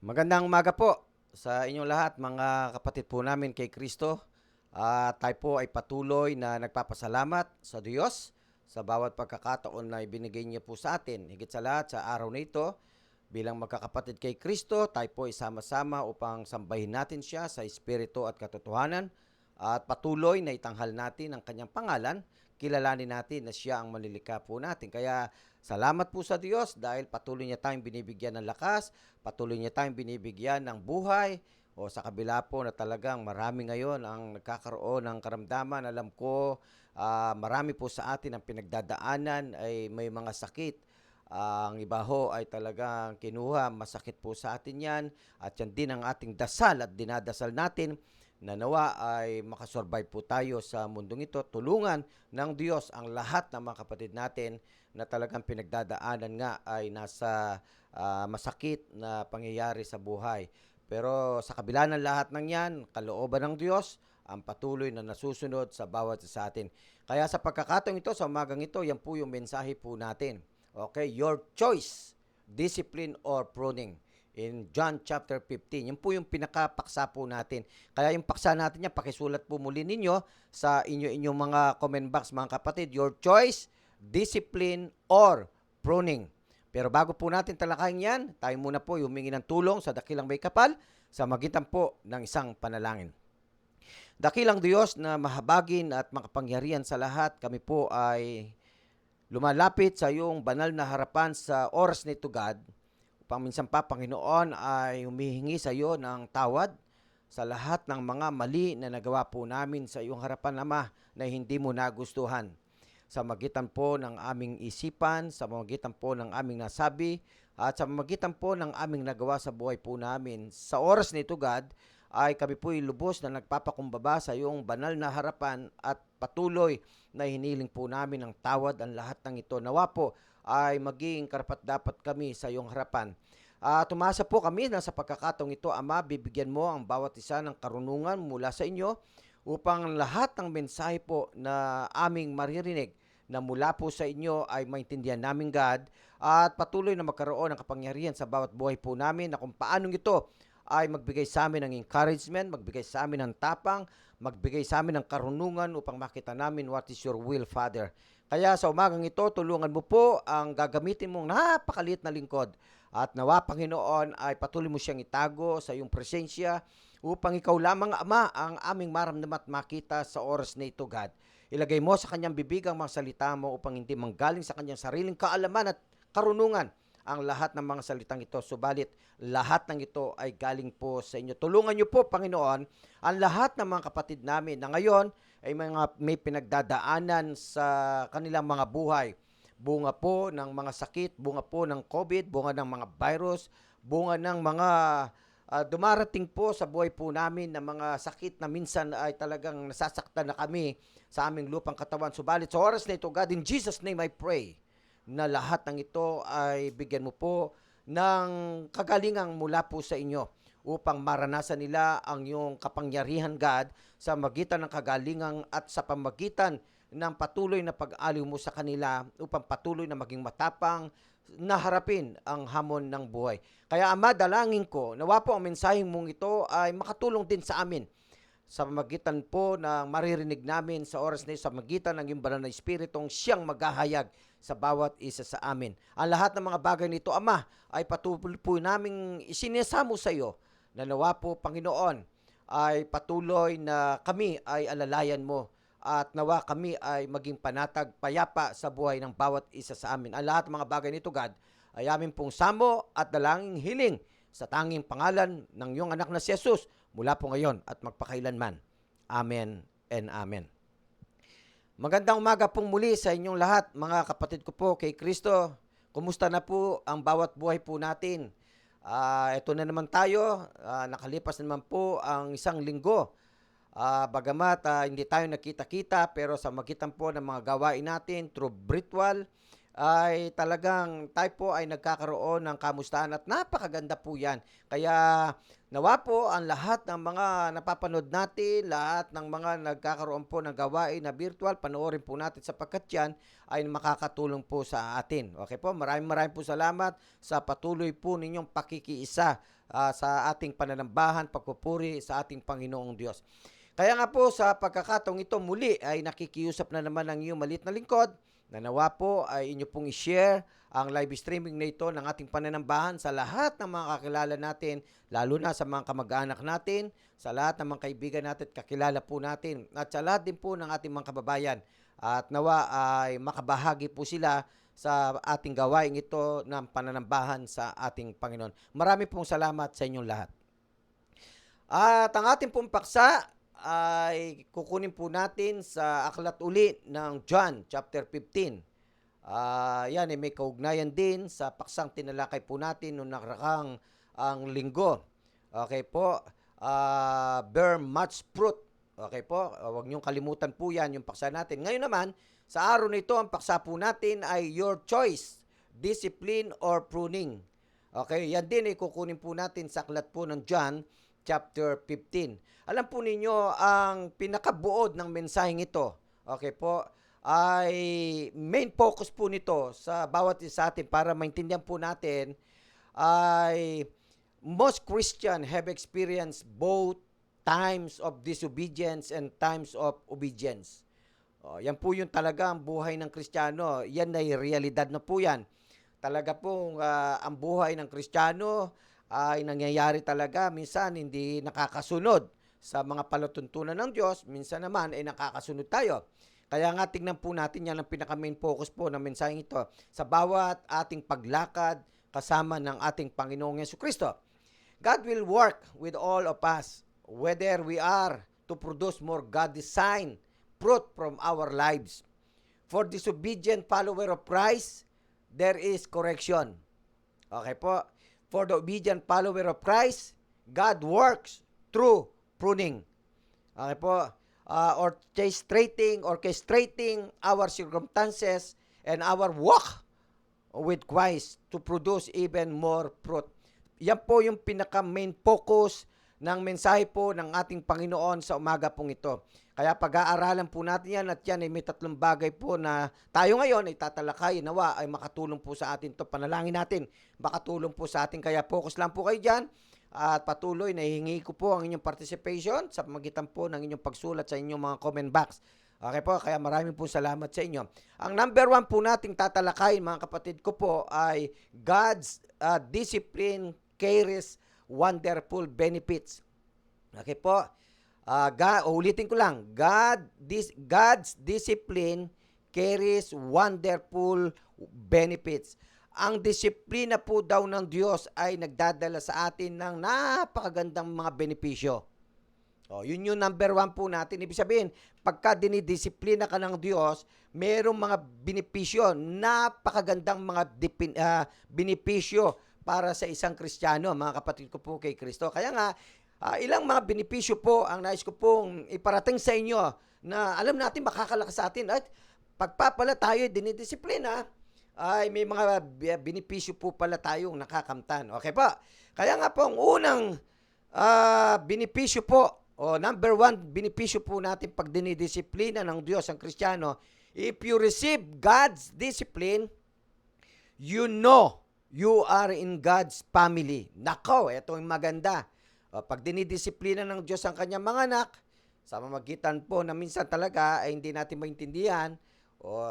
Magandang umaga po sa inyong lahat, mga kapatid po namin kay Kristo. Tayo po ay patuloy na nagpapasalamat sa Diyos sa bawat pagkakataon na ibinigay niya po sa atin. Higit sa lahat, sa araw na ito, bilang magkakapatid kay Kristo, tayo po ay sama-sama upang sambahin natin siya sa Espiritu at katotohanan at patuloy na itanghal natin ang kanyang pangalan, kilalanin natin na siya ang manlilikha po natin. Kaya salamat po sa Diyos dahil patuloy niya tayong binibigyan ng lakas, patuloy niya tayong binibigyan ng buhay, o sa kabila po na talagang marami ngayon ang nagkakaroon ng karamdaman. Alam ko, marami po sa atin ang pinagdadaanan ay may mga sakit. Ang iba ho ay talagang kinuha, masakit po sa atin yan. At yan din ang ating dasal at dinadasal natin na nawa ay makasurvive po tayo sa mundong ito. Tulungan ng Diyos ang lahat ng mga kapatid natin na talagang pinagdadaanan nga ay nasa masakit na pangyayari sa buhay. Pero sa kabila ng lahat ng yan, kalooban ng Diyos ang patuloy na nasusunod sa bawat sa atin. Kaya sa pagkakataong ito, sa umagang ito, yan po yung mensahe po natin. Okay, your choice, discipline or pruning. In John chapter 15. Yan po yung pinakapaksa po natin. Kaya yung paksa natin yan, pakisulat po muli ninyo sa inyong mga comment box, mga kapatid. Your choice, discipline or pruning. Pero bago po natin talakayin yan, tayo muna po humingi ng tulong sa dakilang may kapal sa magitan po ng isang panalangin. Dakilang Diyos na mahabagin at makapangyarihan sa lahat, kami po ay lumalapit sa iyong banal na harapan sa oras nito, God, upang minsan pa, Panginoon, ay humihingi sa iyo ng tawad sa lahat ng mga mali na nagawa po namin sa iyong harapan, Ama, na hindi mo nagustuhan. Sa magitan po ng aming isipan, sa magitan po ng aming nasabi, at sa magitan po ng aming nagawa sa buhay po namin. Sa oras nito, God, ay kami po'y lubos na nagpapakumbaba sa iyong banal na harapan at patuloy na hiniling po namin ng tawad ang lahat ng ito. Nawa po ay maging karapat-dapat kami sa iyong harapan. Tumasa po kami na sa pagkakataong ito, Ama, bibigyan mo ang bawat isa ng karunungan mula sa inyo upang lahat ng mensahe po na aming maririnig na mula po sa inyo ay maintindihan namin, God, at patuloy na magkaroon ng kapangyarihan sa bawat buhay po namin na kung paanong ito ay magbigay sa amin ng encouragement, magbigay sa amin ng tapang, magbigay sa amin ng karunungan upang makita namin what is your will, Father. Kaya sa umagang ito, tulungan mo po ang gagamitin mong napakaliit na lingkod. At nawa, Panginoon, ay patuloy mo siyang itago sa iyong presensya upang ikaw lamang, Ama, ang aming maramdaman at makita sa oras na ito, God. Ilagay mo sa kanyang bibig ang mga salita mo upang hindi manggaling sa kanyang sariling kaalaman at karunungan ang lahat ng mga salitang ito. Subalit, lahat ng ito ay galing po sa inyo. Tulungan niyo po, Panginoon, ang lahat ng mga kapatid namin na ngayon ay may pinagdadaanan sa kanilang mga buhay. Bunga po ng mga sakit, bunga po ng COVID, bunga ng mga virus, bunga ng mga dumarating po sa buhay po namin na mga sakit na minsan ay talagang nasasaktan na kami sa aming lupang katawan. Subalit sa oras na ito, God, in Jesus' name I pray na lahat ng ito ay bigyan mo po ng kagalingang mula po sa inyo upang maranasan nila ang iyong kapangyarihan, God, sa magitan ng kagalingang at sa pamagitan ng patuloy na pag-aliw mo sa kanila upang patuloy na maging matapang na harapin ang hamon ng buhay. Kaya, Ama, dalangin ko, nawa po ang mensaheng mong ito ay makatulong din sa amin sa magitan po na maririnig namin sa oras na ito, sa magitan ng iyong banal na Espiritong siyang maghahayag sa bawat isa sa amin. Ang lahat ng mga bagay nito, Ama, ay patuloy po namin isinisamo sa iyo na nawa po, Panginoon, ay patuloy na kami ay alalayan mo at nawa kami ay maging panatag, payapa sa buhay ng bawat isa sa amin. Ang lahat ng mga bagay nito, God, ay amin pong samo at dalangin hiling sa tanging pangalan ng iyong anak na si Jesus mula po ngayon at magpakailanman. Amen and amen. Magandang umaga pong muli sa inyong lahat, mga kapatid ko po kay Kristo. Kumusta na po ang bawat buhay po natin? Ito na naman tayo, nakalipas naman po ang isang linggo. Bagamat hindi tayo nakita-kita, pero sa magitan po ng mga gawain natin through virtual, ay talagang tayo po ay nagkakaroon ng kamustahan at napakaganda po yan. Kaya nawa po ang lahat ng mga napapanood natin, lahat ng mga nagkakaroon po ng gawain na virtual, panoorin po natin sapagkat yan ay makakatulong po sa atin. Okay po, maraming maraming po salamat sa patuloy po ninyong pakikiisa sa ating pananambahan, pagpupuri sa ating Panginoong Diyos. Kaya nga po sa pagkakataong ito muli ay nakikiusap na naman ang iyong maliit na lingkod na nawa po ay inyo pong i-share ang live streaming na ito ng ating pananambahan sa lahat ng mga kakilala natin, lalo na sa mga kamag-anak natin, sa lahat ng mga kaibigan natin at kakilala po natin, at sa lahat din po ng ating mga kababayan. At nawa ay makabahagi po sila sa ating gawain ito ng pananambahan sa ating Panginoon. Marami pong salamat sa inyong lahat. At ang ating pong paksa ay kukunin po natin sa aklat uli ng John chapter 15. Yan ay may kaugnayan din sa paksang tinalakay po natin noong nakaraang ang linggo. Okay po, bear much fruit. Okay po, huwag niyong kalimutan po yan yung paksa natin. Ngayon naman, sa araw na ito, ang paksa po natin ay your choice, discipline or pruning. Okay, yan din ay kukunin po natin sa aklat po ng John chapter 15. Alam po ninyo, ang pinakabuod ng mensaheng ito, okay po, ay main focus po nito sa bawat isa atin para maintindihan po natin ay most Christian have experienced both times of disobedience and times of obedience. Yan po yung talaga ang buhay ng Kristiyano. Yan ay realidad na po yan. Talaga pong ang buhay ng Kristiyano ay nangyayari talaga. Minsan hindi nakakasunod sa mga palatuntunan ng Diyos. Minsan naman ay nakakasunod tayo. Kaya nga tingnan po natin yan ang pinaka-main focus po ng mensaheng ito sa bawat ating paglakad kasama ng ating Panginoong Jesucristo. God will work with all of us whether we are to produce more God-designed fruit from our lives. For disobedient follower of Christ, there is correction. Okay po? For the obedient follower of Christ, God works through pruning. Okay po? Orchestrating our circumstances and our walk with Christ to produce even more fruit. Yan po yung pinaka-main focus ng mensahe po ng ating Panginoon sa umaga pong ito. Kaya pag-aaralan po natin yan at yan ay may tatlong bagay po na tayo ngayon ay tatalakay, nawa ay makatulong po sa atin to. Panalangin natin, makatulong po sa atin. Kaya focus lang po kayo dyan at patuloy nahihingi ko po ang inyong participation sa pamagitan po ng inyong pagsulat sa inyong mga comment box. Okay po, kaya maraming po salamat sa inyo. Ang number 1 po nating tatalakayin mga kapatid ko po ay God's discipline carries wonderful benefits. Okay po. Ulitin ko lang. God's discipline carries wonderful benefits. Ang disiplina po daw ng Diyos ay nagdadala sa atin ng napakagandang mga benepisyo. Yun yung number 1 po natin. Ibig sabihin, pagka dinidisiplina ka ng Diyos, mayroong mga benepisyo, napakagandang mga benepisyo para sa isang Kristiyano, mga kapatid ko po kay Kristo. Kaya nga, ilang mga benepisyo po ang nais ko pong iparating sa inyo na alam natin makakalakas sa atin. At pagpapala tayo dinidisiplina, ay may mga benepisyo po pala tayong nakakamtan. Okay pa? Kaya nga po, ang unang benepisyo po, number 1 benepisyo po natin pag dinidisiplina ng Diyos ang Kristiyano, if you receive God's discipline, you know you are in God's family. Nako, ito yung maganda. Pag dinidisiplina ng Diyos ang kanyang mga anak, sa mamagitan po na minsan talaga ay hindi natin maintindihan,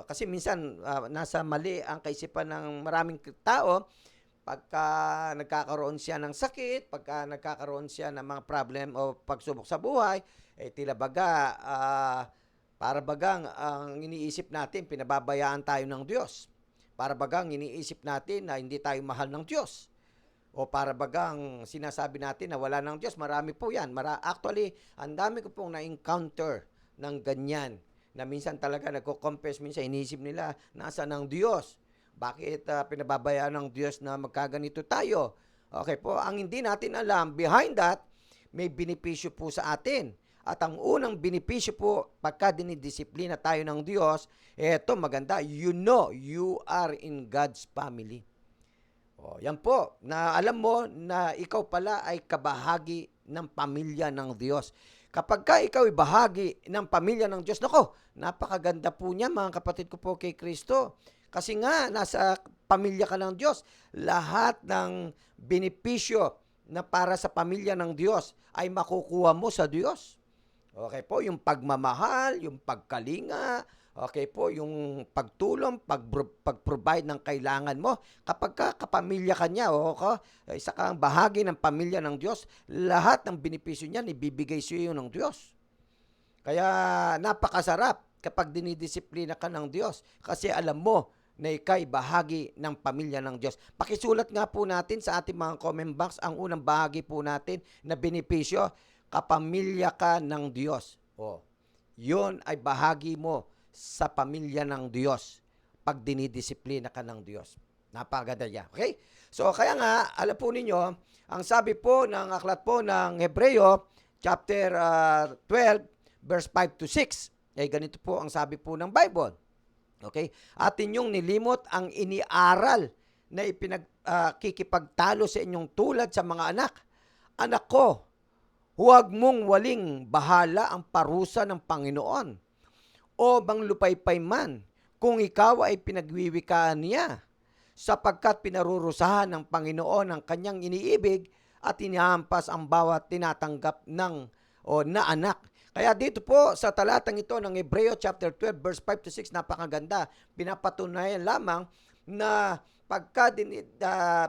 kasi minsan nasa mali ang kaisipan ng maraming tao pagka nagkakaroon siya ng sakit, pagka nagkakaroon siya ng mga problem o pagsubok sa buhay, tila baga, para bagang ang iniisip natin, pinababayaan tayo ng Diyos. Para bagang iniisip natin na hindi tayo mahal ng Diyos. O para bagang sinasabi natin na wala ng Diyos. Marami po yan. Actually, ang dami ko pong na-encounter ng ganyan. Na minsan talaga nagko-confess, minsan iniisip nila, nasa ng Diyos? Bakit pinababayaan ng Diyos na magkaganito tayo? Okay po, ang hindi natin alam, behind that, may benepisyo po sa atin. At ang unang benepisyo po, pagka dinidisiplina tayo ng Diyos, eto maganda, you know you are in God's family. O, yan po, na alam mo na ikaw pala ay kabahagi ng pamilya ng Diyos. Kapag ka ikaw ay bahagi ng pamilya ng Diyos, nako, napakaganda po niya mga kapatid ko po kay Kristo. Kasi nga, nasa pamilya ka ng Diyos. Lahat ng benepisyo na para sa pamilya ng Diyos ay makukuha mo sa Diyos. Okay po, yung pagmamahal, yung pagkalinga, okay po, yung pagtulong, pag-provide ng kailangan mo. Kapag kapamilya ka niya, isa kang bahagi ng pamilya ng Diyos, lahat ng benepisyo niyan ibibigay sa iyo ng Diyos. Kaya napakasarap kapag dinidisiplina ka ng Diyos kasi alam mo na ikay bahagi ng pamilya ng Diyos. Pakisulat nga po natin sa ating mga comment box ang unang bahagi po natin na benepisyo, kapamilya ka ng Diyos. Yun ay bahagi mo sa pamilya ng Diyos pag dinidisiplina ka ng Diyos. Napakaganda niya. Okay? So, kaya nga, alam po ninyo, ang sabi po ng aklat po ng Hebreo, chapter 12, verse 5 to 6, ay ganito po ang sabi po ng Bible. Okay? At inyong nilimot ang iniaral na ipinagkikipagtalo sa inyong tulad sa mga anak. Anak ko, huwag mong waling bahala ang parusa ng Panginoon o manglupaypay man kung ikaw ay pinagwiwikaan niya, sapagkat pinarurusahan ng Panginoon ang kanyang iniibig at inihampas ang bawat tinatanggap na anak. Kaya dito po sa talatang ito ng Hebreo chapter 12 verse 5 to 6, napakaganda. Pinapatunayan lamang na pagka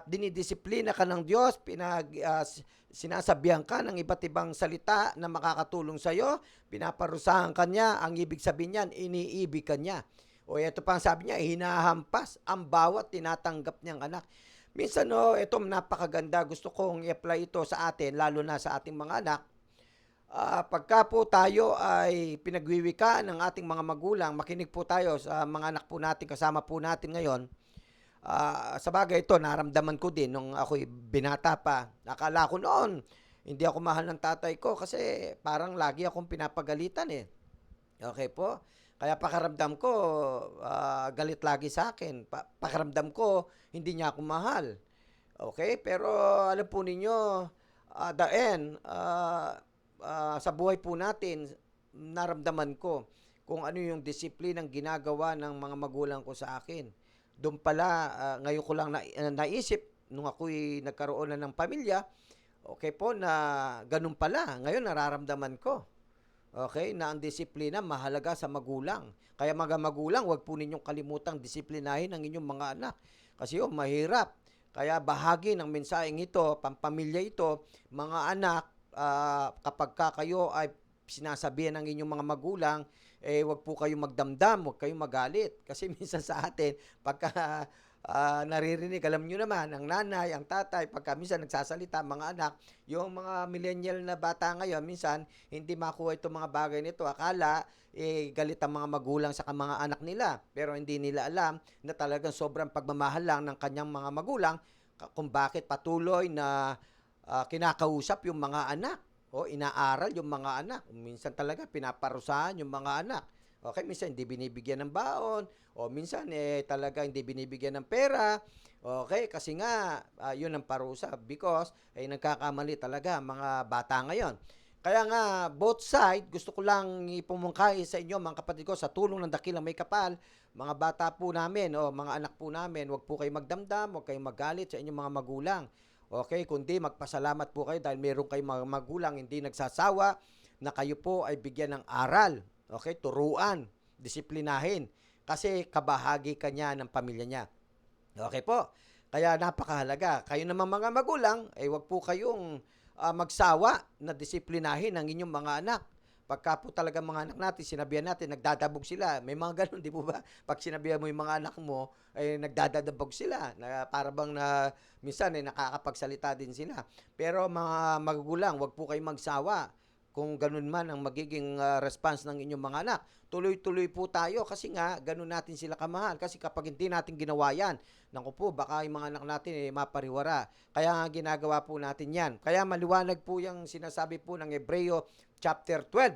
dinidisiplina ka ng Diyos, sinasabihan ka ng iba't ibang salita na makakatulong sa iyo, pinaparusahan ka niya, ang ibig sabihin niyan, iniibig ka niya. O ito pa ang sabi niya, hinahampas ang bawat tinatanggap niyang anak. Minsan ito napakaganda, gusto kong i-apply ito sa atin, lalo na sa ating mga anak. Pagka po tayo ay pinagwiwika ng ating mga magulang, makinig po tayo sa mga anak po natin, kasama po natin ngayon. Sa bagay ito, naramdaman ko din nung ako'y binata pa. Nakala ko noon, hindi ako mahal ng tatay ko kasi parang lagi akong pinapagalitan eh. Okay po? Kaya pakaramdam ko, galit lagi sa akin. Pakaramdam ko, hindi niya ako mahal. Okay? Pero alam po ninyo, the end, sa buhay po natin, naramdaman ko kung ano yung disiplinang ginagawa ng mga magulang ko sa akin. Doon pala, ngayon ko lang naisip, nung ako'y nagkaroon na ng pamilya, okay po, na ganun pala. Ngayon, nararamdaman ko. Okay, na ang disiplina mahalaga sa magulang. Kaya mga magulang, huwag po ninyong kalimutang disiplinahin ang inyong mga anak. Kasi mahirap. Kaya bahagi ng mensaheng ito, pampamilya ito, mga anak, kapag kayo ay sinasabihan ng inyong mga magulang, wag po kayong magdamdam, wag kayong magalit. Kasi minsan sa atin, pagka naririnig, alam nyo naman, ang nanay, ang tatay, pagka minsan nagsasalita, mga anak, yung mga millennial na bata ngayon, minsan, hindi makuha itong mga bagay nito. Akala, galit ang mga magulang sa mga anak nila. Pero hindi nila alam na talagang sobrang pagmamahal lang ng kanyang mga magulang kung bakit patuloy na kinakausap yung mga anak o inaaral yung mga anak. Minsan talaga pinaparusahan yung mga anak. Okay, minsan hindi binibigyan ng baon o minsan talaga hindi binibigyan ng pera. Okay, kasi nga yun ang parusa because nagkakamali talaga mga bata ngayon. Kaya nga both side, gusto ko lang ipumungkahi sa inyo mga kapatid ko sa tulong ng dakilang may kapal, mga bata po namin o mga anak po namin, wag po kayong magdamdam, wag kayong magalit sa inyong mga magulang. Okay, kundi magpasalamat po kayo dahil meron kayong mga magulang hindi nagsasawa na kayo po ay bigyan ng aral. Okay, turuan, disiplinahin. Kasi kabahagi ka niya ng pamilya niya. Okay po, kaya napakahalaga. Kayo naman mga magulang, wag po kayong magsawa na disiplinahin ang inyong mga anak. Pagka po talaga mga anak natin, sinabihan natin, nagdadabog sila. May mga ganun, di ba? Pag sinabihan mo yung mga anak mo, nagdadabog sila. Na para bang na, minsan nakakapagsalita din sila. Pero mga magulang, wag po kayong magsawa. kung ganun man ang magiging response ng inyong mga anak. Tuloy-tuloy po tayo kasi nga ganun natin sila kamahal. Kasi kapag hindi natin ginawa yan, naku po, baka yung mga anak natin mapariwara. Kaya nga ginagawa po natin yan. Kaya maliwanag po yung sinasabi po ng Hebreo chapter 12.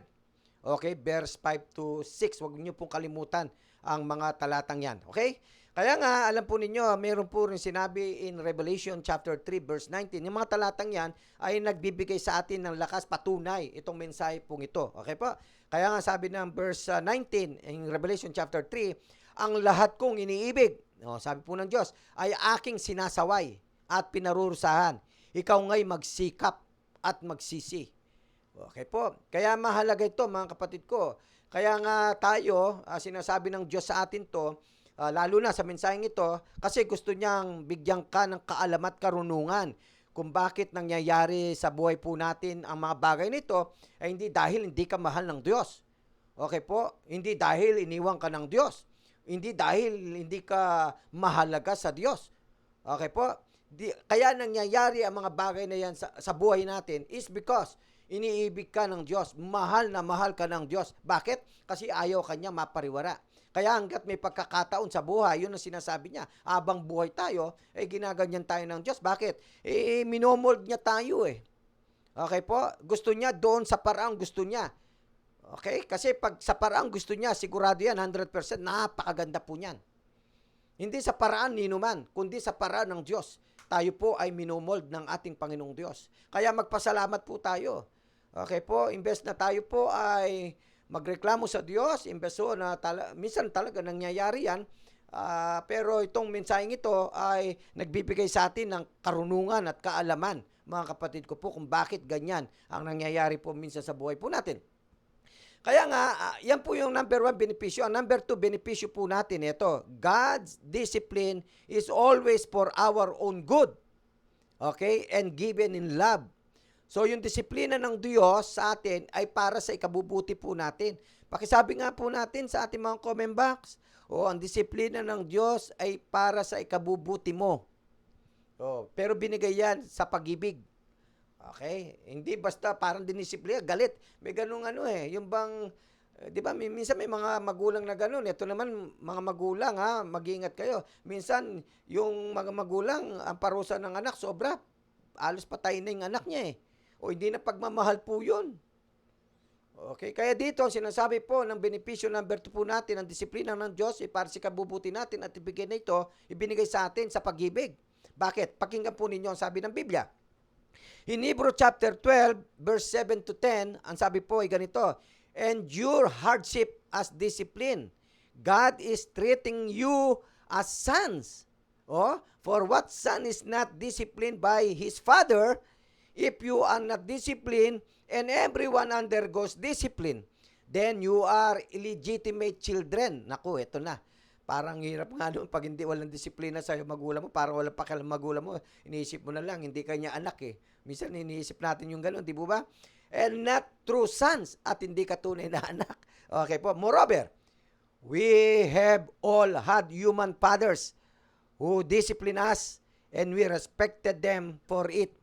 Okay, verse 5 to 6. Huwag niyo pong kalimutan ang mga talatang yan. Okay? Kaya nga, alam po ninyo, mayroon po rin sinabi in Revelation chapter 3 verse 19. Yung mga talatang yan ay nagbibigay sa atin ng lakas patunay itong mensahe pong ito. Okay po? Kaya nga sabi ng verse 19 in Revelation chapter 3, ang lahat kong iniibig, sabi po ng Diyos, ay aking sinasaway at pinarurusahan. Ikaw nga'y magsikap at magsisi. Okay po. Kaya mahalaga ito mga kapatid ko. Kaya nga tayo, sinasabi ng Diyos sa atin to, lalo na sa mensaheng ito, kasi gusto niyang bigyan ka ng kaalaman at karunungan kung bakit nangyayari sa buhay po natin ang mga bagay nito, ay hindi dahil hindi ka mahal ng Diyos. Okay po? Hindi dahil iniwan ka ng Diyos. Hindi dahil hindi ka mahalaga sa Diyos. Okay po? Kaya nangyayari ang mga bagay na yan sa buhay natin is because iniibig ka ng Diyos. Mahal na mahal ka ng Diyos. Bakit? Kasi ayaw kanya mapariwara. Kaya hanggat may pagkakataon sa buhay, yun ang sinasabi niya, habang buhay tayo, ginaganyan tayo ng Diyos. Bakit? Minomold niya tayo eh. Okay po? Gusto niya doon sa paraang gusto niya. Okay? Kasi pag sa paraang gusto niya, sigurado yan, 100%, napakaganda po niyan. Hindi sa paraan ni numan, kundi sa paraan ng Diyos. Tayo po ay minomold ng ating Panginoong Diyos. Kaya magpasalamat po tayo. Okay po? Imbes na tayo po ay magreklamo sa Diyos, imbeso na minsan talaga nangyayari yan, pero itong mensaheng ito ay nagbibigay sa atin ng karunungan at kaalaman, mga kapatid ko po, kung bakit ganyan ang nangyayari po minsan sa buhay po natin. Kaya nga, yan po yung number 1 benepisyo. Ang number 2 benepisyo po natin, ito, God's discipline is always for our own good, okay, and given in love. So, yung disiplina ng Diyos sa atin ay para sa ikabubuti po natin. Pakisabi nga po natin sa ating mga comment box, ang disiplina ng Diyos ay para sa ikabubuti mo. Pero binigay yan sa pag-ibig. Okay? Hindi basta parang dinisiplina, galit. May ganung yung bang, di ba, minsan may mga magulang na ganun. Ito naman, mga magulang, mag-iingat kayo. Minsan, yung mga magulang, ang parusa ng anak, sobra. Alos patay na yung anak niya eh. O hindi na pagmamahal po yun. Okay, kaya dito, sinasabi po ng benepisyo number 2 po natin, ang disiplina ng Diyos, para sa kabubuti natin at ibigay na ito, ibinigay sa atin sa pag-ibig. Bakit? Pakinggan po ninyo ang sabi ng Biblia. In Hebrew chapter 12, verse 7 to 10, ang sabi po ay ganito, endure hardship as discipline. God is treating you as sons. For what son is not disciplined by his father? If you are not disciplined, and everyone undergoes discipline, then you are illegitimate children. Naku, ito na. Parang hirap nga doon pag hindi walang disiplina sa magulang mo, parang walang pakialam magulang mo, iniisip mo na lang, hindi kanya anak eh. Minsan iniisip natin yung gano'n, di ba? And not true sons, at hindi ka tunay na anak. Okay po. Moreover, we have all had human fathers who discipline us, and we respected them for it.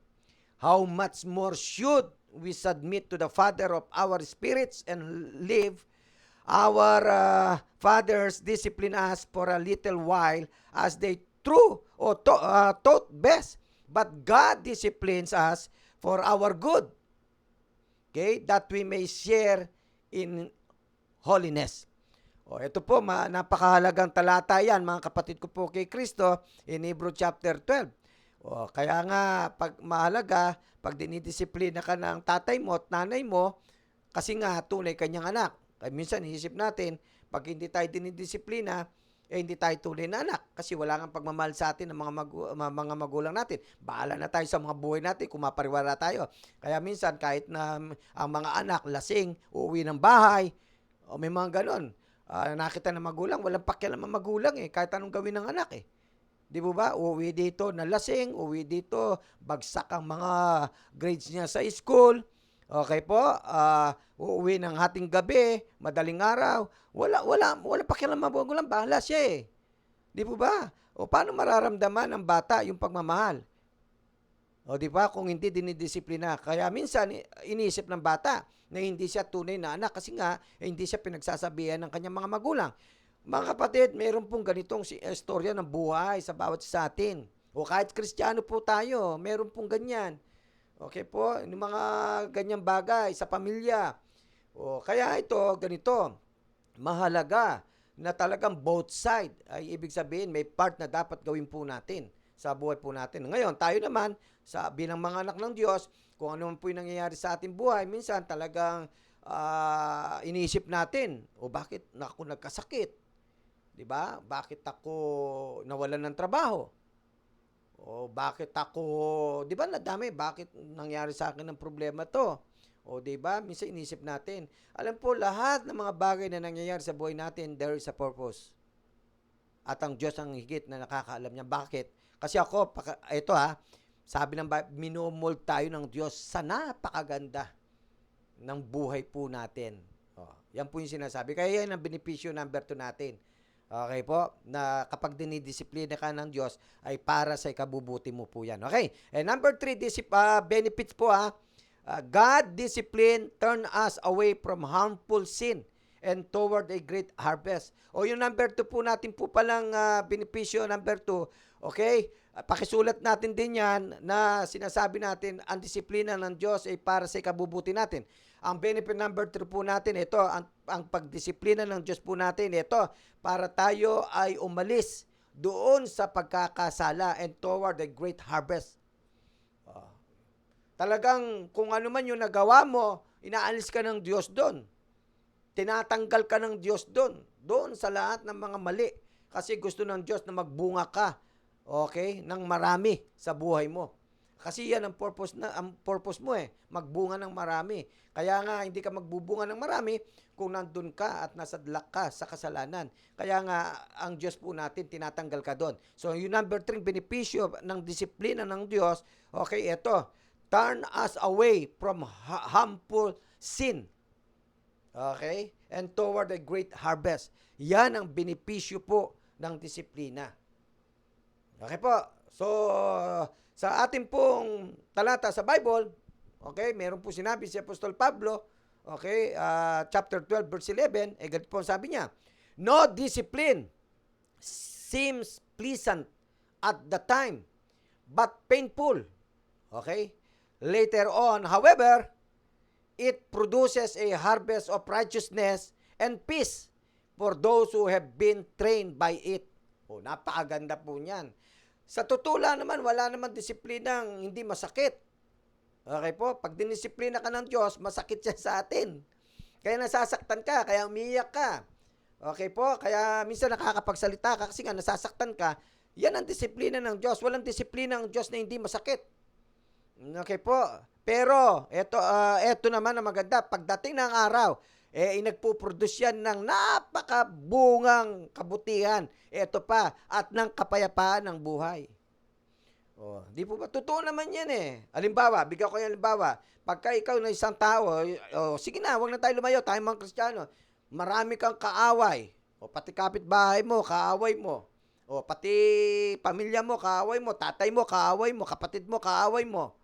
How much more should we submit to the Father of our spirits and live? Our fathers discipline us for a little while as they taught best. But God disciplines us for our good. Okay? That we may share in holiness. Ito po, napakahalagang talata yan, mga kapatid ko po kay Kristo, in Hebrew chapter 12. Kaya nga, pag mahalaga, pag dinidisiplina ka ng tatay mo at nanay mo, kasi nga tunay kanyang anak. Kaya minsan, iisip natin, pag hindi tayo dinidisiplina, hindi tayo tunay na anak. Kasi wala kang pagmamahal sa atin ng mga magulang natin. Bahala na tayo sa mga buhay natin kung mapariwara tayo. Kaya minsan, kahit na ang mga anak lasing, uuwi ng bahay, may mga ganon. Nakita ng magulang, walang pakialam ang magulang kahit anong gawin ng anak Di ba? Uuwi dito na lasing, uuwi dito, bagsak ang mga grades niya sa school. Okay po? Uuwi ng hating gabi, madaling araw. Wala pakialam magulang, bahala siya Di ba? Paano mararamdaman ng bata yung pagmamahal? O di ba kung hindi dinidisiplina. Kaya minsan iniisip ng bata na hindi siya tunay na anak kasi nga hindi siya pinagsasabihan ng kanyang mga magulang. Mga kapatid, meron pong ganitong istorya ng buhay sa bawat sa atin. O kahit Kristiyano po tayo, meron pong ganyan. Okay po, yung mga ganyang bagay sa pamilya. O kaya ito, ganito, mahalaga na talagang both side ay ibig sabihin may part na dapat gawin po natin sa buhay po natin. Ngayon, tayo naman, bilang mga anak ng Diyos, kung ano man po yung nangyayari sa ating buhay, minsan talagang iniisip natin, o bakit ako nagkasakit? 'Di ba? Bakit ako nawalan ng trabaho? O bakit ako, 'di ba nadami, bakit nangyari sa akin ng problema 'to? O 'di ba? Minsan inisip natin. Alam po lahat ng mga bagay na nangyayari sa buhay natin, there is a purpose. At ang Diyos ang higit na nakakaalam niya. Bakit? Kasi ako, ito sabi ng minomold tayo ng Diyos sa napakaganda ng buhay po natin. Yan po yung sinasabi. Kaya yan ang benepisyo number 2 natin. Okay po? Na kapag dinidisiplina ka ng Diyos, ay para sa ikabubuti mo po yan. Okay? And number 3, benefits po God discipline turn us away from harmful sin and toward a great harvest. O yung number 2 po natin po palang benepisyo number 2, okay? Pakisulat natin din yan na sinasabi natin ang disiplina ng Diyos ay para sa ikabubuti natin. Ang benefit number 3 po natin, ito, ang pagdisiplina ng Diyos po natin, ito, para tayo ay umalis doon sa pagkakasala and toward a great harvest. Talagang kung ano man yung nagawa mo, inaalis ka ng Diyos doon. Tinatanggal ka ng Diyos doon. Doon sa lahat ng mga mali. Kasi gusto ng Diyos na magbunga ka, okay, ng marami sa buhay mo. Kasi yan ang purpose mo magbunga ng marami. Kaya nga hindi ka magbubunga ng marami kung nandun ka at nasadlak ka sa kasalanan. Kaya nga ang Diyos po natin tinatanggal ka doon. So yung number 3 benepisyo ng disiplina ng Diyos, okay, ito, turn us away from harmful sin. Okay? And toward a great harvest. Yan ang benepisyo po ng disiplina. Okay po. So, sa ating pong talata sa Bible, okay, meron po sinabi si Apostol Pablo, okay, chapter 12, verse 11, ganito po sabi niya, no discipline seems pleasant at the time, but painful. Okay? Later on, however, it produces a harvest of righteousness and peace for those who have been trained by it. Napakaganda po niyan. Sa totoo lang naman, wala naman disiplinang hindi masakit. Okay po? Pag dinisiplina ka ng Diyos, masakit siya sa atin. Kaya nasasaktan ka, kaya umiiyak ka. Okay po? Kaya minsan nakakapagsalita ka kasi nga nasasaktan ka. Yan ang disiplina ng Diyos. Walang disiplina ng Diyos na hindi masakit. Okay po? Pero, eto naman ang maganda. Pagdating ng araw, nagpuproduce yan ng napakabungang kabutihan. Ito pa, at ng kapayapaan ng buhay. Di po ba? Totoo naman yan Halimbawa, bigyan ko yung halimbawa. Pagka ikaw na isang tao, sige na, huwag na tayo lumayo, tayo mga Kristiyano. Marami kang kaaway. Pati kapitbahay mo, kaaway mo. Pati pamilya mo, kaaway mo. Tatay mo, kaaway mo. Kapatid mo, kaaway mo.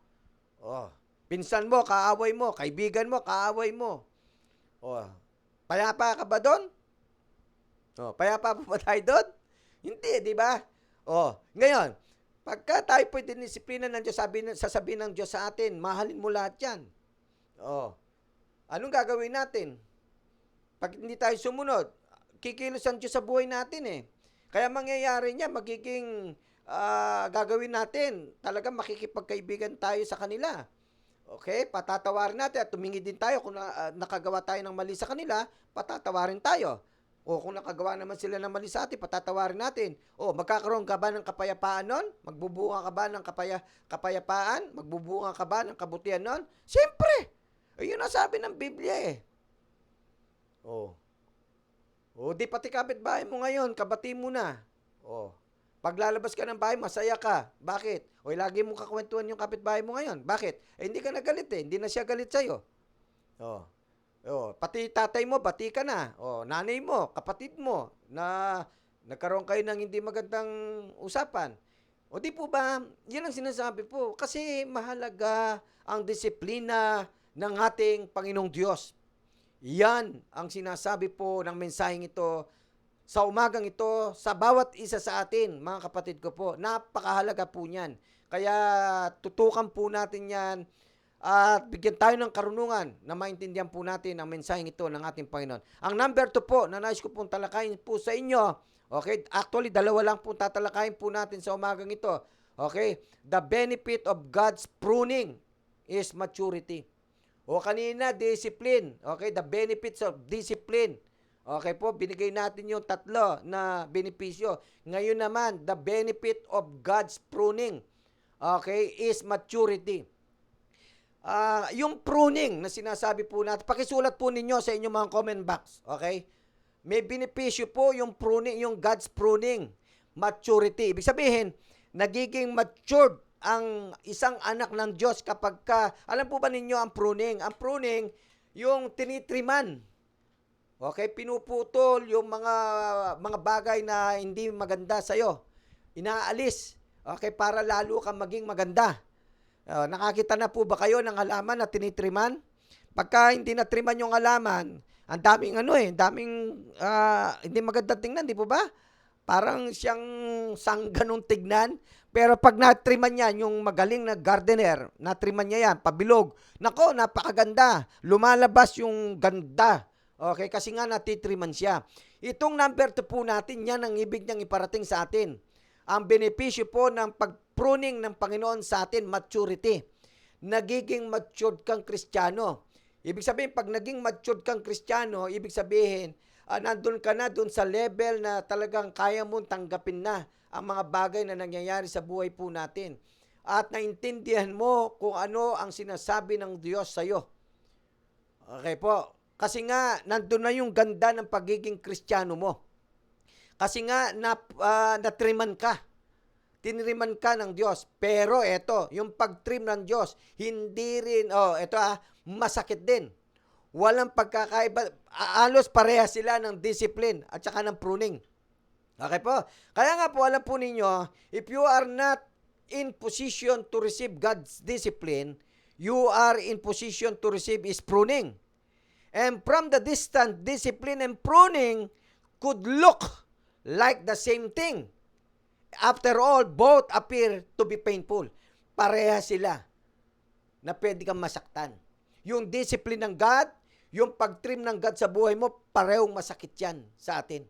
Pinsan mo, kaaway mo. Kaibigan mo, kaaway mo. Payapa ka ba doon? Payapa pa ba tayo doon? Hindi, di ba? Ngayon, pagka tayo po dinisiplina ng Diyos, sasabihin ng Diyos sa atin, mahalin mo lahat yan. Anong gagawin natin? Pag hindi tayo sumunod, kikilos ang Diyos sa buhay natin Kaya mangyayari niya, magiging gagawin natin, talagang makikipagkaibigan tayo sa kanila. Okay? Patatawarin natin at tumingi din tayo kung nakagawa tayo ng mali sa kanila, patatawarin tayo. Kung nakagawa naman sila ng mali sa atin, patatawarin natin. Magkakaroon ka ba ng kapayapaan nun? Magbubunga ka ba ng kapayapaan? Magbubunga ka ba ng kabutihan nun? Siyempre! Yun ang sabi ng Biblia di pati kapitbahay mo ngayon, kabati mo na. Paglalabas ka ng bahay, masaya ka. Bakit? Lagi mo kakwentuhan yung kapitbahay mo ngayon. Bakit? Hindi ka nagalit Hindi na siya galit sa'yo. Pati tatay mo, bati ka na. Nanay mo, kapatid mo, na nagkaroon kayo ng hindi magandang usapan. O di po ba, yan ang sinasabi po. Kasi mahalaga ang disiplina ng ating Panginoong Diyos. Yan ang sinasabi po ng mensaheng ito sa umagang ito, sa bawat isa sa atin, mga kapatid ko po. Napakahalaga po niyan. Kaya tutukan po natin yan at bigyan tayo ng karunungan na maintindihan po natin ang mensaheng ito ng ating Panginoon. Ang number 2 po na nais ko pong talakayin po sa inyo, okay, actually dalawa lang po tatalakayin po natin sa umagang ito. Okay, the benefit of God's pruning is maturity. O kanina, discipline. Okay, the benefits of discipline. Okay po, binigay natin yung tatlo na benepisyo. Ngayon naman, the benefit of God's pruning, okay, is maturity. Yung pruning na sinasabi po natin, pakisulat po ninyo sa inyong mga comment box, okay? May benepisyo po yung pruning, yung God's pruning, maturity. Ibig sabihin, nagiging matured ang isang anak ng Diyos kapag alam po ba ninyo ang pruning? Ang pruning, yung tinitriman. Okay, pinuputol yung mga bagay na hindi maganda sa iyo. Inaalis. Okay, para lalo kang maging maganda. Nakakita na po ba kayo ng halaman na tinitriman? Pagka hindi natriman yung halaman, ang daming hindi maganda tingnan, di po ba? Parang siyang sangganong tignan. Pero pag natriman niya, yung magaling na gardener, natriman niya yan, pabilog. Nako, napakaganda. Lumalabas yung ganda. Okay, kasi nga natitriman siya. Itong number 2 po natin, yan ang ibig niyang iparating sa atin. Ang benepisyo po ng pag-pruning ng Panginoon sa atin, maturity. Nagiging matured kang Kristiyano. Ibig sabihin, pag naging matured kang Kristiyano, ibig sabihin, nandun ka na dun sa level na talagang kaya mong tanggapin na ang mga bagay na nangyayari sa buhay po natin. At naintindihan mo kung ano ang sinasabi ng Diyos sa iyo. Okay po. Kasi nga, nandun na yung ganda ng pagiging Kristiyano mo. Kasi nga, natriman ka. Tinriman ka ng Diyos. Pero eto, yung pag-trim ng Diyos, hindi rin, masakit din. Walang pagkakaiba. Alos pareha sila ng discipline at saka ng pruning. Okay po? Kaya nga po, alam po ninyo, if you are not in position to receive God's discipline, you are in position to receive His pruning. And from the distance, discipline and pruning could look like the same thing. After all, both appear to be painful. Pareha sila na pwede kang masaktan. Yung discipline ng God, yung pag-trim ng God sa buhay mo, parehong masakit yan sa atin.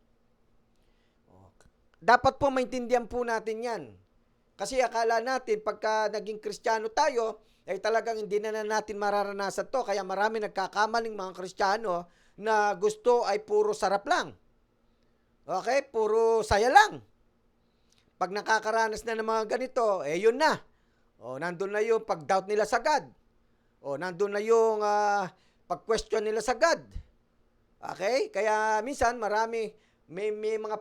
Dapat po maintindihan po natin yan. Kasi akala natin, pagka naging Kristiyano tayo, ay talagang hindi na natin mararanasan to. Kaya marami nagkakamaling mga Kristiyano na gusto ay puro sarap lang. Okay? Puro saya lang. Pag nakakaranas na ng mga ganito, yun na. Nandun na yung pag-doubt nila sa God. Nandun na yung pag-question nila sa God. Okay? Kaya minsan may mga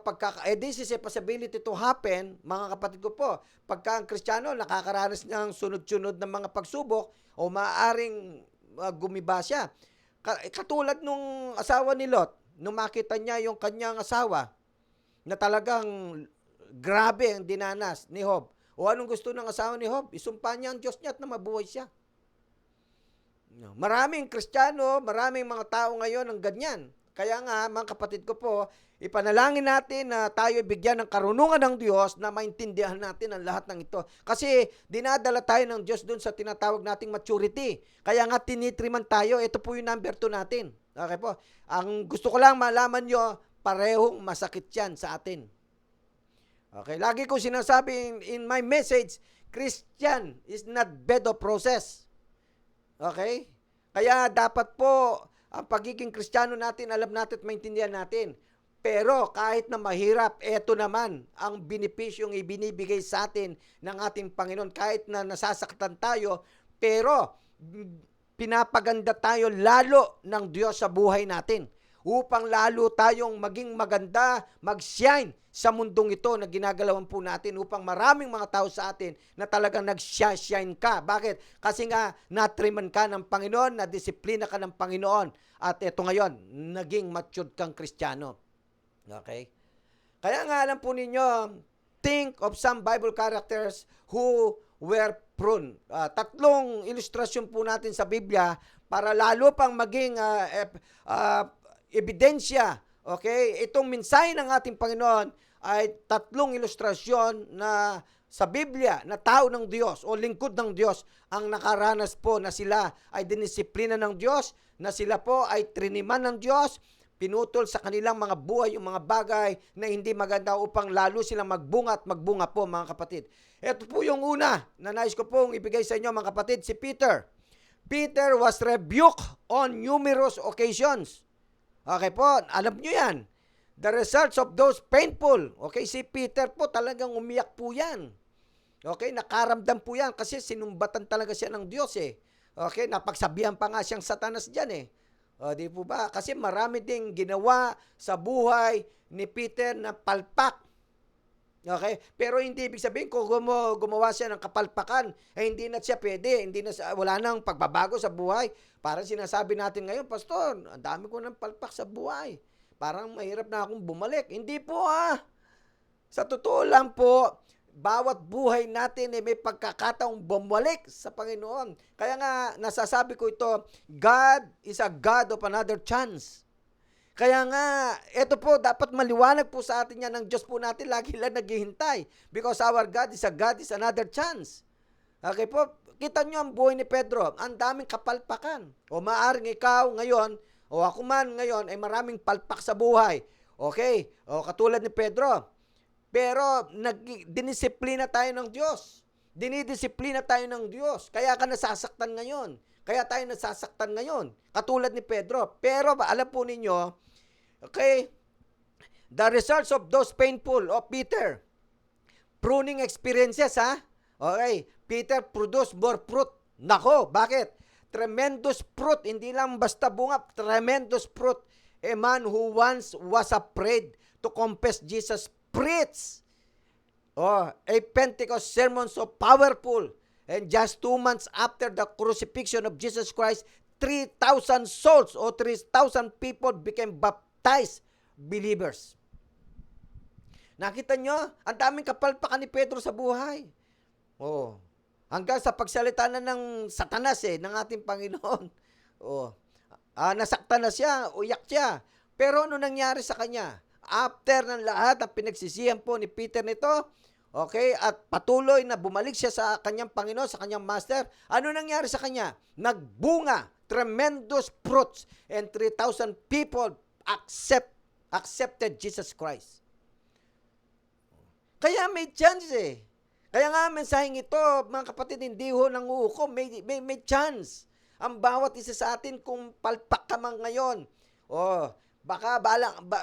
this is a possibility to happen, mga kapatid ko po. Pagka ang Kristiyano nakakaranas ng sunod-sunod ng mga pagsubok o maaaring gumiba siya. Katulad nung asawa ni Lot, nung makita niya yung kanyang asawa na talagang grabe ang dinanas ni Job. O anong gusto ng asawa ni Job? Isumpa niya ang Diyos niya at na mabuhay siya. Maraming Kristiyano, maraming mga tao ngayon ang ganyan. Kaya nga, mga kapatid ko po, ipanalangin natin na tayo bigyan ng karunungan ng Diyos na maintindihan natin ang lahat ng ito. Kasi dinadala tayo ng Diyos dun sa tinatawag nating maturity. Kaya nga tinitriman tayo, ito po yung number 2 natin. Okay po? Ang gusto ko lang malaman nyo, parehong masakit yan sa atin. Okay, lagi ko sinasabi in my message, Christian is not bed of process. Okay? Kaya dapat po, ang pagiging Kristiyano natin, alam natin at maintindihan natin. Pero kahit na mahirap, eto naman ang benepisyong ibinibigay sa atin ng ating Panginoon. Kahit na nasasaktan tayo, pero pinapaganda tayo lalo ng Diyos sa buhay natin. Upang lalo tayong maging maganda, mag-shine sa mundong ito na ginagalawan po natin upang maraming mga tao sa atin na talagang nag-shine ka. Bakit? Kasi nga natriman ka ng Panginoon, na-disiplina ka ng Panginoon. At ito ngayon, naging matured kang Kristiyano. Okay? Kaya nga alam po ninyo, think of some Bible characters who were prone. Tatlong ilustrasyon po natin sa Biblia para lalo pang maging ebidensya. Okay? Itong mensahe ng ating Panginoon ay tatlong ilustrasyon na sa Biblia na tao ng Diyos o lingkod ng Diyos ang nakaranas po na sila ay dinisiplina ng Diyos, na sila po ay triniman ng Diyos, pinutol sa kanilang mga buhay yung mga bagay na hindi maganda upang lalo silang magbunga at magbunga po, mga kapatid. Ito po yung una na nais ko pong ibigay sa inyo, mga kapatid, si Peter. Peter was rebuked on numerous occasions. Okay po, alam nyo yan. The results of those painful. Okay, si Peter po talagang umiyak po yan. Okay, nakaramdam po yan kasi sinumbatan talaga siya ng Diyos eh. Okay, napagsabihan pa nga siyang Satanas dyan eh. O, di po ba? Kasi marami ding ginawa sa buhay ni Peter na palpak. Okay? Pero hindi ibig sabihin kung gumawa siya ng kapalpakan, eh hindi na siya pwede, wala nang pagbabago sa buhay. Parang sinasabi natin ngayon, Pastor, ang dami ko ng palpak sa buhay. Parang mahirap na akong bumalik. Hindi po Sa totoo lang po, bawat buhay natin may pagkakataong bumalik sa Panginoon. Kaya nga, nasasabi ko ito, God is a God of another chance. Kaya nga, ito po, dapat maliwanag po sa atin yan ng Diyos po natin, lagi lang naghihintay. Because our God is another chance. Okay po, kita nyo ang buhay ni Pedro, ang daming kapalpakan. O maaring ikaw ngayon, o ako man ngayon, ay maraming palpak sa buhay. Okay, o katulad ni Pedro. Pero dinisiplina tayo ng Diyos. Dinidisiplina tayo ng Diyos. Kaya ka nasasaktan ngayon. Kaya tayo nasasaktan ngayon. Katulad ni Pedro. Pero alam po ninyo, okay, the results of those painful, Peter, pruning experiences, Okay, Peter produced more fruit. Nako, bakit? Tremendous fruit. Hindi lang basta bunga, tremendous fruit. A man who once was afraid to confess Jesus preach a Pentecost sermon so powerful, and just 2 months after the crucifixion of Jesus Christ, 3,000 souls or 3,000 people became baptized believers. Nakita nyo? Ang daming kapalpakan ni Pedro sa buhay. Hanggang sa pagsalita na ng Satanas ng ating Panginoon. Nasaktan na siya, uyak siya. Pero ano nangyari sa kanya? After ng lahat ng pinagsisihan po ni Peter nito, okay, at patuloy na bumalik siya sa kanyang Panginoon, sa kanyang Master, ano nangyari sa kanya? Nagbunga, tremendous fruits, and 3,000 people accepted Jesus Christ. Kaya may chance Kaya nga, mensaheng ito, mga kapatid, hindi ho nanguhukom, may chance. Ang bawat isa sa atin kung palpak ka man ngayon, baka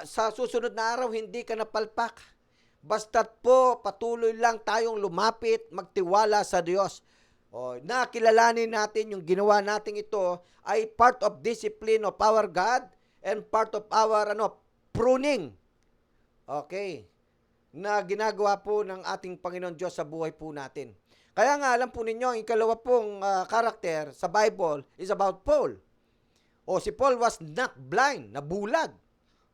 sa susunod na araw, hindi ka napalpak. Basta't po, patuloy lang tayong lumapit, magtiwala sa Diyos. Nakilalanin natin yung ginawa natin ito ay part of discipline of our God and part of our pruning. Okay. Na ginagawa po ng ating Panginoon Diyos sa buhay po natin. Kaya nga, alam po ninyo, ang ikalawa pong karakter sa Bible is about Paul. Si Paul was not blind, nabulag.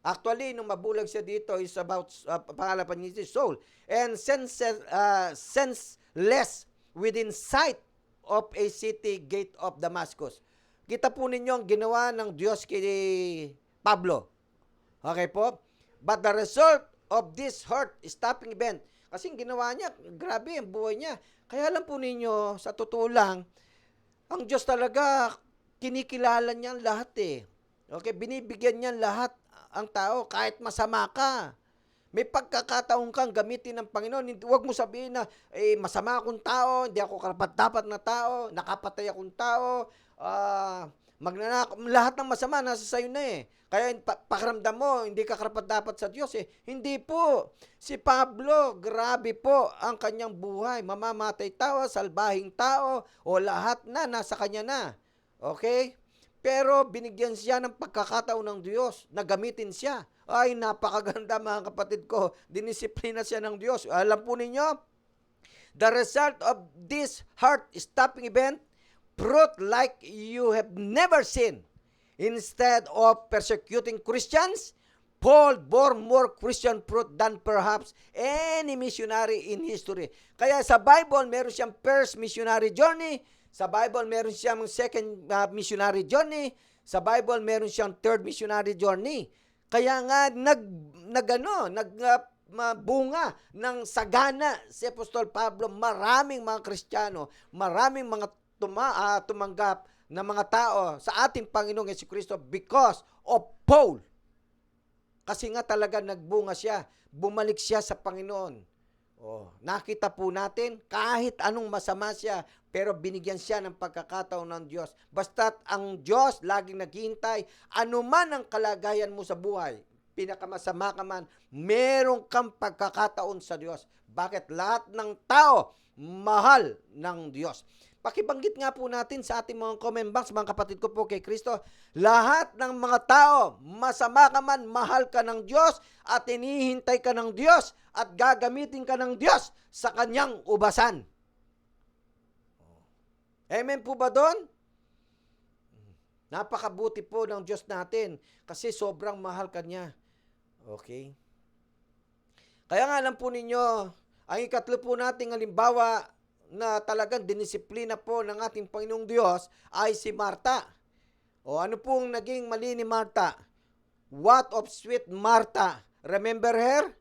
Actually, nung mabulag siya dito is about, pangalan pa niya si Saul. And senseless within sight of a city gate of Damascus. Kita po ninyo ang ginawa ng Diyos kay Pablo. Okay po? But the result of this heart-stopping event, kasi ginawa niya, grabe ang buhay niya. Kaya alam po ninyo, sa totoo lang, ang Diyos talaga, kinikilala niya lahat Okay, binibigyan niya lahat ang tao kahit masama ka. May pagkakataon kang gamitin ng Panginoon. Huwag mo sabihin na masama akong tao, hindi ako karapat-dapat na tao, nakapatay akong tao, lahat ng masama nasa sayo na Kaya pakiramdam mo, hindi ka karapat-dapat sa Diyos Hindi po. Si Pablo, grabe po ang kanyang buhay. Mamamatay tao, salbahing tao, o lahat na nasa kanya na. Okay? Pero binigyan siya ng pagkakataon ng Diyos na gamitin siya. Ay, napakaganda mga kapatid ko. Dinisiplina siya ng Diyos. Alam po ninyo, the result of this heart-stopping event, fruit like you have never seen. Instead of persecuting Christians, Paul bore more Christian fruit than perhaps any missionary in history. Kaya sa Bible, meron siyang first missionary journey. Sa Bible, meron siyang second missionary journey. Sa Bible, meron siyang third missionary journey. Kaya nga, bunga ng sagana si Apostol Pablo, maraming mga Kristiyano, maraming mga tumanggap na mga tao sa ating Panginoong Jesucristo because of Paul. Kasi nga talaga nagbunga siya, bumalik siya sa Panginoon. Nakita po natin, kahit anong masama siya, pero binigyan siya ng pagkakataon ng Diyos. Basta't ang Diyos laging naghihintay, anuman ang kalagayan mo sa buhay, pinakamasama ka man, meron kang pagkakataon sa Diyos. Bakit? Lahat ng tao, mahal ng Diyos. Pakibanggit nga po natin sa ating mga comment box, mga kapatid ko po kay Kristo, lahat ng mga tao, masama ka man, mahal ka ng Diyos, at hinihintay ka ng Diyos, at gagamitin ka ng Diyos sa kanyang ubasan. Amen po ba doon? Napakabuti po ng Diyos natin, kasi sobrang mahal ka niya. Okay? Kaya nga alam po ninyo, ang ikatlo po nating halimbawa na talagang dinisiplina po ng ating Panginoong Diyos ay si Marta. Ano pong naging mali ni Marta? What of sweet Marta? Remember her?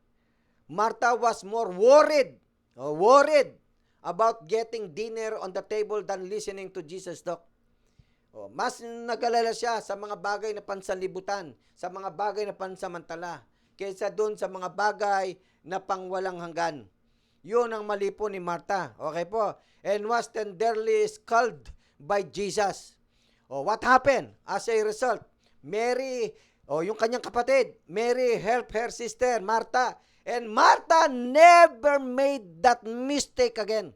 Marta was more worried about getting dinner on the table than listening to Jesus talk. Mas nag-alala siya sa mga bagay na pansanlibutan, sa mga bagay na pansamantala, kaysa doon sa mga bagay na pangwalang hanggan. Yun ang mali po ni Marta. Okay po? And was tenderly scolded by Jesus. What happened? As a result, Mary, yung kanyang kapatid, Mary helped her sister, Marta. And Marta never made that mistake again.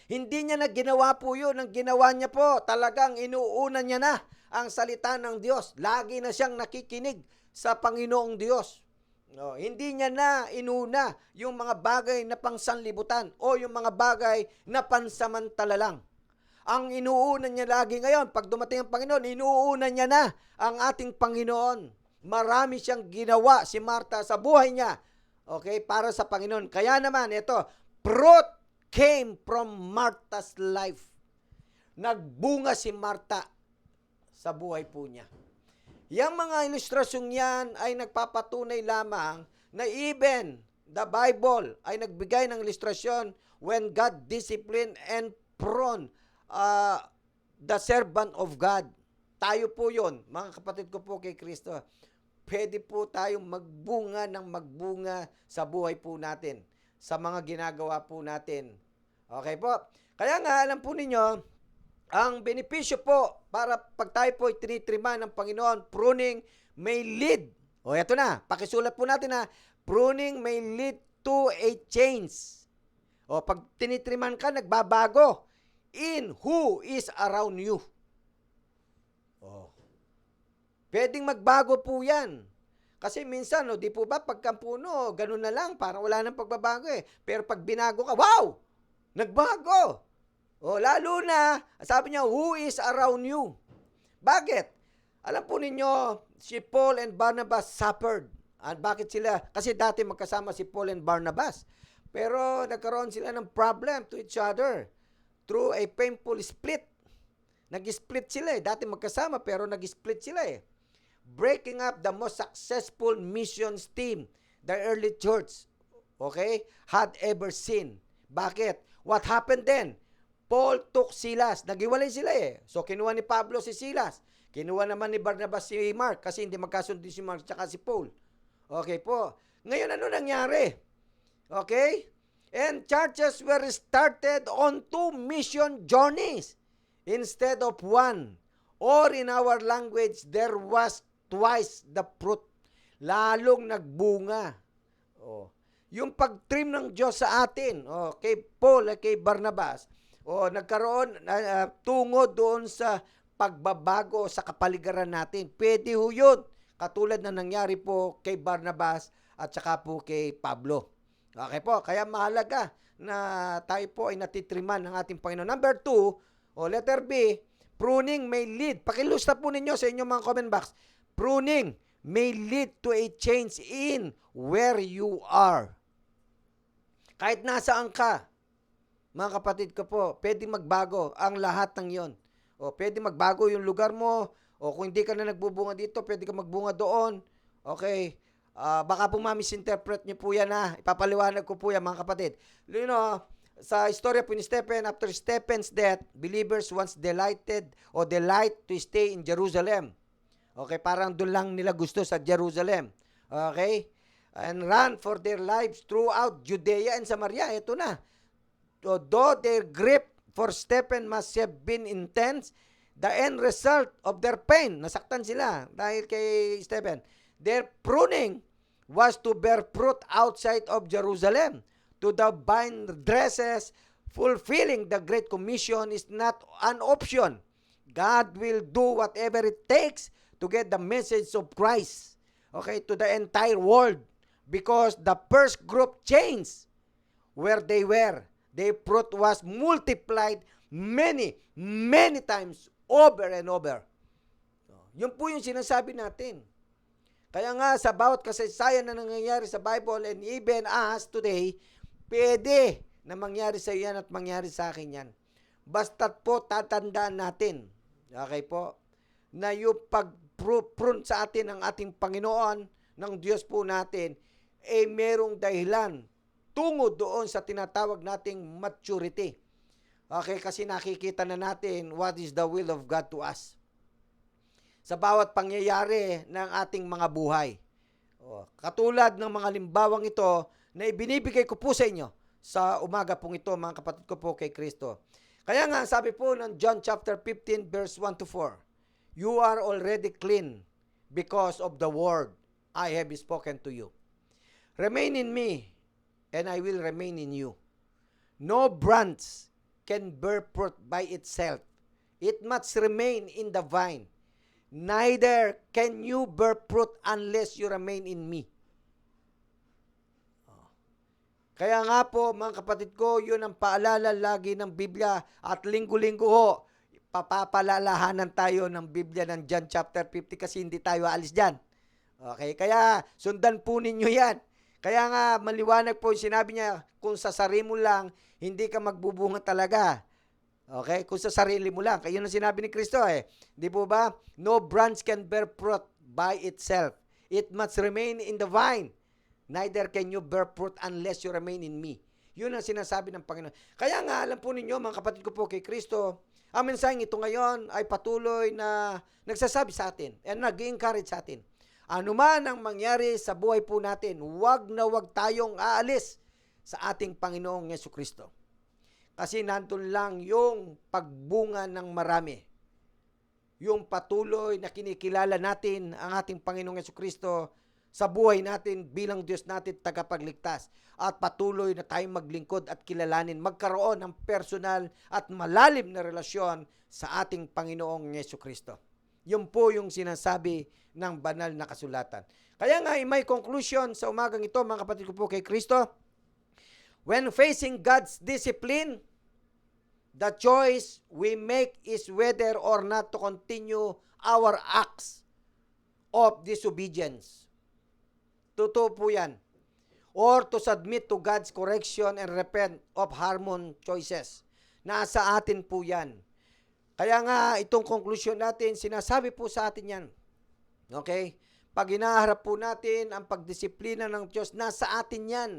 Hindi niya na ginawa po yun. Ang ginawa niya po, talagang inuuna niya na ang salita ng Diyos. Lagi na siyang nakikinig sa Panginoong Diyos. Hindi niya na inuna yung mga bagay na pangsanlibutan o yung mga bagay na pansamantala lang. Ang inuuna niya lagi ngayon, pag dumating ang Panginoon, inuuna niya na ang ating Panginoon. Marami siyang ginawa si Marta sa buhay niya. Okay, para sa Panginoon. Kaya naman, ito, fruit came from Martha's life. Nagbunga si Marta sa buhay po niya. Yang mga ilustrasyong yan ay nagpapatunay lamang na even the Bible ay nagbigay ng ilustrasyon when God disciplined and prone the servant of God. Tayo po yun, mga kapatid ko po kay Kristo. Pwede po tayong magbunga ng magbunga sa buhay po natin, sa mga ginagawa po natin. Okay po? Kaya nga, alam po ninyo, ang benepisyo po para pag tayo po tinitrima ng Panginoon, pruning may lead. Eto na, pakisulat po natin na, pruning may lead to a change. Pag tinitriman ka, nagbabago in who is around you. Pwedeng magbago po yan. Kasi minsan, di po ba, pagkampuno, ganun na lang, parang wala nang pagbabago eh. Pero pag binago ka, wow! Nagbago! Lalo na, sabi niya, who is around you? Bakit? Alam po ninyo, si Paul and Barnabas suffered. Bakit sila? Kasi dati magkasama si Paul and Barnabas. Pero nagkaroon sila ng problem to each other through a painful split. Nag-split sila eh. Dati magkasama pero nag-split sila eh. Breaking up the most successful missions team the early church, had ever seen. Bakit? What happened then? Paul took Silas. Naghiwalay sila eh. So, kinuha ni Pablo si Silas. Kinuha naman ni Barnabas si Mark kasi hindi magkasundo si Mark at si Paul. Okay po. Ngayon, ano nangyari? Okay? And churches were started on 2 mission journeys instead of 1. Or in our language, there was twice the fruit. Lalong nagbunga. Yung pag-trim ng Diyos sa atin, kay Paul at kay Barnabas, nagkaroon tungo doon sa pagbabago sa kapaligiran natin. Pwede ho yun. Katulad na nangyari po kay Barnabas at saka po kay Pablo. Okay po, kaya mahalaga na tayo po ay natitriman ng ating Panginoon. Number 2, letter B, pruning may lead. Pakilusta po ninyo sa inyong mga comment box. Pruning may lead to a change in where you are. Kahit nasaan ka, mga kapatid ko po, pwede magbago ang lahat ng yon. O pwede magbago yung lugar mo, o kung hindi ka na nagbubunga dito, pwede ka magbunga doon. Okay? Baka po ma-misinterpret niyo po yan ha. Ipapaliwanag ko po yan mga kapatid. You know, sa istorya po ni Stephen, after Stephen's death, believers once delight to stay in Jerusalem. Okay, parang doon lang nila gusto sa Jerusalem. Okay? And run for their lives throughout Judea and Samaria. Ito na. Though their grip for Stephen must have been intense, the end result of their pain, nasaktan sila dahil kay Stephen, their pruning was to bear fruit outside of Jerusalem. To the vine dresses, fulfilling the Great Commission is not an option. God will do whatever it takes to get the message of Christ, okay, to the entire world, because the first group changed where they were. Their fruit was multiplied many times over and over. Yun po yung sinasabi natin. Kaya nga sa bawat kasaysayan na nangyayari sa Bible and even us today, pwede na mangyari sa iyan at mangyari sa akin yan. Basta't po tatandaan natin, okay po, na yung pag-prune sa atin ng ating Panginoon, ng Diyos po natin, merong dahilan tungo doon sa tinatawag nating maturity. Okay, kasi nakikita na natin what is the will of God to us sa bawat pangyayari ng ating mga buhay. Katulad ng mga limbawang ito na ibinibigay ko po sa inyo sa umaga pong ito, mga kapatid ko po kay Kristo. Kaya nga, sabi po ng John chapter 15, verse 1 to 4, you are already clean because of the word I have spoken to you. Remain in me, and I will remain in you. No branch can bear fruit by itself. It must remain in the vine. Neither can you bear fruit unless you remain in me. Kaya nga po, mga kapatid ko, yun ang paalala lagi ng Biblia. At linggo-linggo ho, papapalalahanan tayo ng Biblia ng John chapter 50 kasi hindi tayo aalis dyan. Okay, kaya sundan po ninyo yan. Kaya nga, maliwanag po yung sinabi niya, kung sa sarili mo lang, hindi ka magbubunga talaga. Okay? Kung sa sarili mo lang. Kaya yun ang sinabi ni Kristo eh. Di po ba? No branch can bear fruit by itself. It must remain in the vine. Neither can you bear fruit unless you remain in me. Yun ang sinasabi ng Panginoon. Kaya nga, alam po ninyo, mga kapatid ko po kay Kristo, ang mensaheng ito ngayon ay patuloy na nagsasabi sa atin and nag-encourage sa atin. Ano man ang mangyari sa buhay po natin, huwag na huwag tayong aalis sa ating Panginoong Jesucristo. Kasi nandun lang yung pagbunga ng marami. Yung patuloy na kinikilala natin ang ating Panginoong Jesucristo sa buhay natin bilang Diyos natin tagapagligtas. At patuloy na tayong maglingkod at kilalanin, magkaroon ng personal at malalim na relasyon sa ating Panginoong Jesucristo. Yun po yung sinasabi ng banal na kasulatan. Kaya nga, may conclusion sa umagang ito, mga kapatid ko po kay Kristo. When facing God's discipline, the choice we make is whether or not to continue our acts of disobedience. Totoo po yan. Or to submit to God's correction and repent of harmful choices. Nasa atin po yan. Kaya nga, itong conclusion natin, sinasabi po sa atin yan. Okay? Pag hinaharap po natin ang pagdisiplina ng Diyos, nasa atin yan.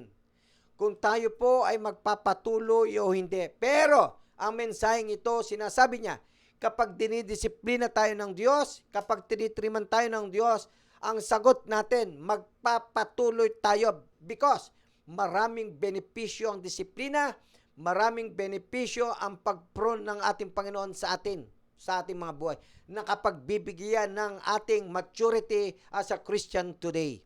Kung tayo po ay magpapatuloy o hindi. Pero, ang mensaheng ito, sinasabi niya, kapag dinidisiplina tayo ng Diyos, kapag tinitriman tayo ng Diyos, ang sagot natin, magpapatuloy tayo because maraming benepisyo ang disiplina, maraming benepisyo ang pag-prune ng ating Panginoon sa atin, sa ating mga buhay, na kapagbibigyan ng ating maturity as a Christian today.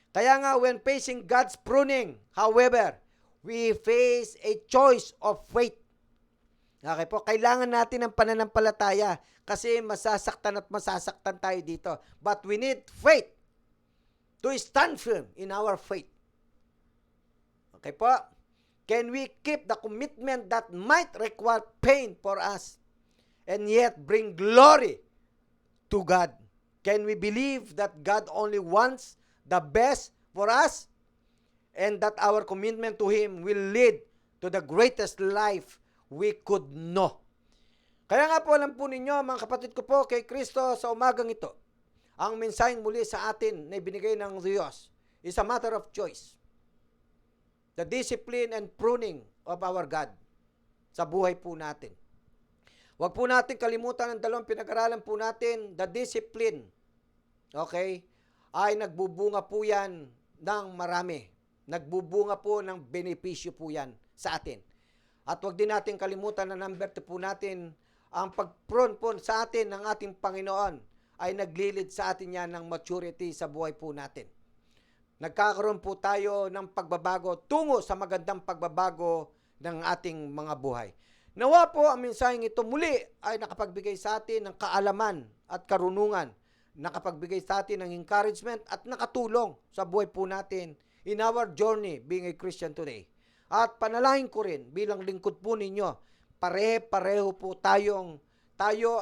Kaya nga, when facing God's pruning, however, we face a choice of faith. Okay po, kailangan natin ng pananampalataya kasi masasaktan tayo dito. But we need faith to stand firm in our faith. Okay po? Can we keep the commitment that might require pain for us and yet bring glory to God? Can we believe that God only wants the best for us and that our commitment to Him will lead to the greatest life we could know? Kaya nga po, alam po ninyo, mga kapatid ko po, kay Kristo sa umagang ito, ang mensaheng muli sa atin na ibinigay ng Diyos is a matter of choice. The discipline and pruning of our God sa buhay po natin. Huwag po natin kalimutan ang dalawang pinag-aralan po natin, the discipline, okay, ay nagbubunga po yan ng marami. Nagbubunga po ng benepisyo po yan sa atin. At huwag din natin kalimutan na number 2 po natin, ang pag-prune po sa atin ng ating Panginoon ay naglilid sa atin yan ng maturity sa buhay po natin. Nagkakaroon po tayo ng pagbabago tungo sa magandang pagbabago ng ating mga buhay. Nawa po ang mensaheng ito muli ay nakapagbigay sa atin ng kaalaman at karunungan, nakapagbigay sa atin ng encouragement at nakatulong sa buhay po natin in our journey being a Christian today. At panalangin ko rin bilang lingkod po ninyo, pare-pareho po tayo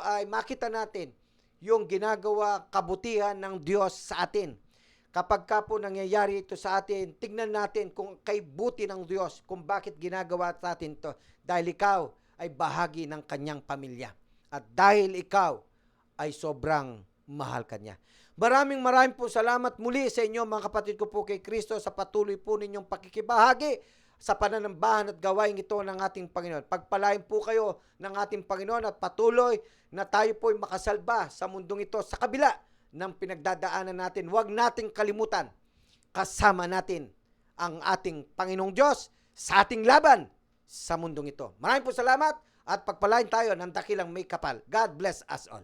ay makita natin yung ginagawa kabutihan ng Diyos sa atin. Kapag ka po nangyayari ito sa atin, tignan natin kung kay buti ng Diyos, kung bakit ginagawa sa atin ito. Dahil ikaw ay bahagi ng kanyang pamilya. At dahil ikaw ay sobrang mahal kanya. Maraming po salamat muli sa inyo mga kapatid ko po kay Kristo sa patuloy po ninyong pakikibahagi sa pananambahan at gawain ito ng ating Panginoon. Pagpalain po kayo ng ating Panginoon at patuloy na tayo po ay makasalba sa mundong ito sa kabila ng pinagdadaanan natin. Huwag nating kalimutan, kasama natin ang ating Panginoong Diyos sa ating laban sa mundong ito. Maraming po salamat at pagpalain tayo ng dakilang may kapal. God bless us all.